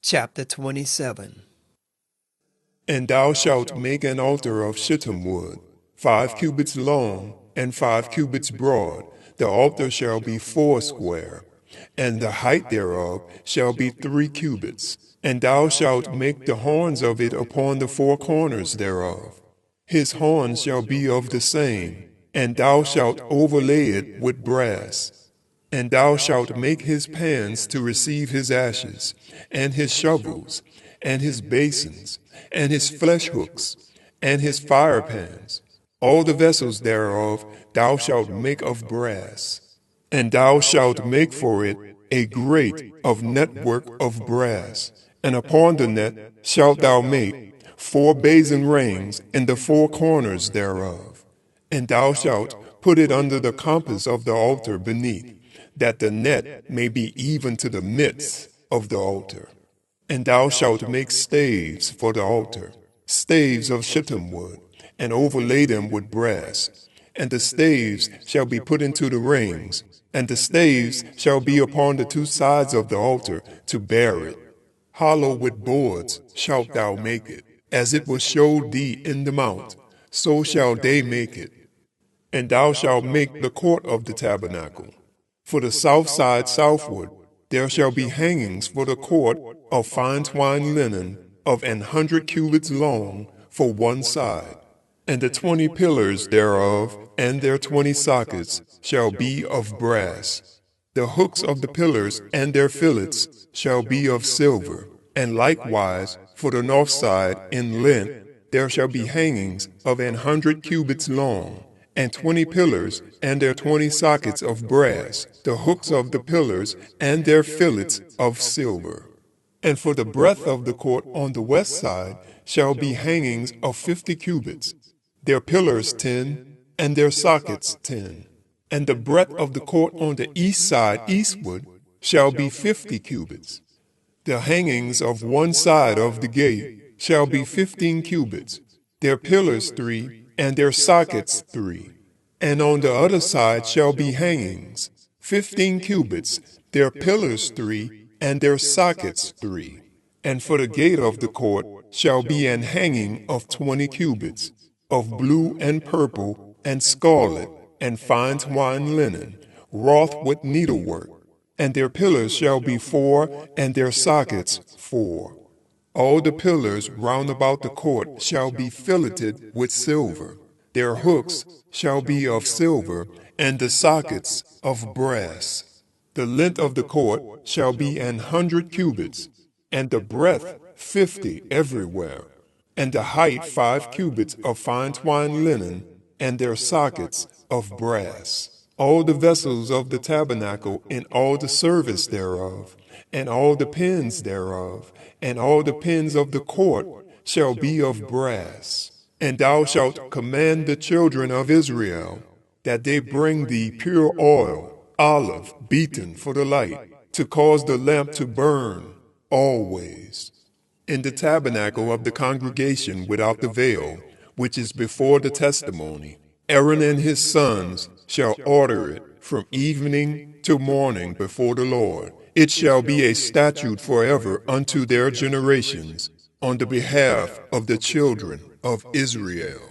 Chapter 27. And thou shalt make an altar of shittim wood, 5 cubits long, and 5 cubits broad. The altar shall be 4 square, and the height thereof shall be 3 cubits. And thou shalt make the horns of it upon the 4 corners thereof. His horns shall be of the same, and thou shalt overlay it with brass. And thou shalt make his pans to receive his ashes, and his shovels, and his basins, and his flesh hooks, and his fire pans. All the vessels thereof thou shalt make of brass. And thou shalt make for it a grate of network of brass. And upon the net shalt thou make 4 basin rings in the 4 corners thereof. And thou shalt put it under the compass of the altar beneath, that the net may be even to the midst of the altar. And thou shalt make staves for the altar, staves of shittim wood, and overlay them with brass. And the staves shall be put into the rings, and the staves shall be upon the 2 sides of the altar to bear it. Hollow with boards shalt thou make it, as it was showed thee in the mount, so shall they make it. And thou shalt make the court of the tabernacle. For the south side southward there shall be hangings for the court of fine twined linen of 100 cubits long for one side. And the 20 pillars thereof and their 20 sockets shall be of brass. The hooks of the pillars and their fillets shall be of silver. And likewise for the north side in length there shall be hangings of 100 cubits long, and 20 pillars and their 20 sockets of brass, the hooks of the pillars and their fillets of silver. And for the breadth of the court on the west side shall be hangings of 50 cubits, their pillars 10, and their sockets 10. And the breadth of the court on the east side eastward shall be 50 cubits. The hangings of one side of the gate shall be 15 cubits, their pillars 3, and their sockets 3. And on the other side shall be hangings, 15 cubits, their pillars 3, and their sockets 3. And for the gate of the court shall be an hanging of 20 cubits, of blue and purple and scarlet and fine twined linen, wrought with needlework. And their pillars shall be 4, and their sockets 4. All the pillars round about the court shall be filleted with silver. Their hooks shall be of silver, and the sockets of brass. The length of the court shall be 100 cubits, and the breadth 50 everywhere, and the height 5 cubits of fine twined linen, and their sockets of brass. All the vessels of the tabernacle in all the service thereof, and all the pins thereof, and all the pins of the court shall be of brass. And thou shalt command the children of Israel that they bring thee pure oil, olive beaten for the light, to cause the lamp to burn always. In the tabernacle of the congregation without the veil, which is before the testimony, Aaron and his sons shall order it from evening to morning before the Lord. It shall be a statute forever unto their generations, on the behalf of the children of Israel.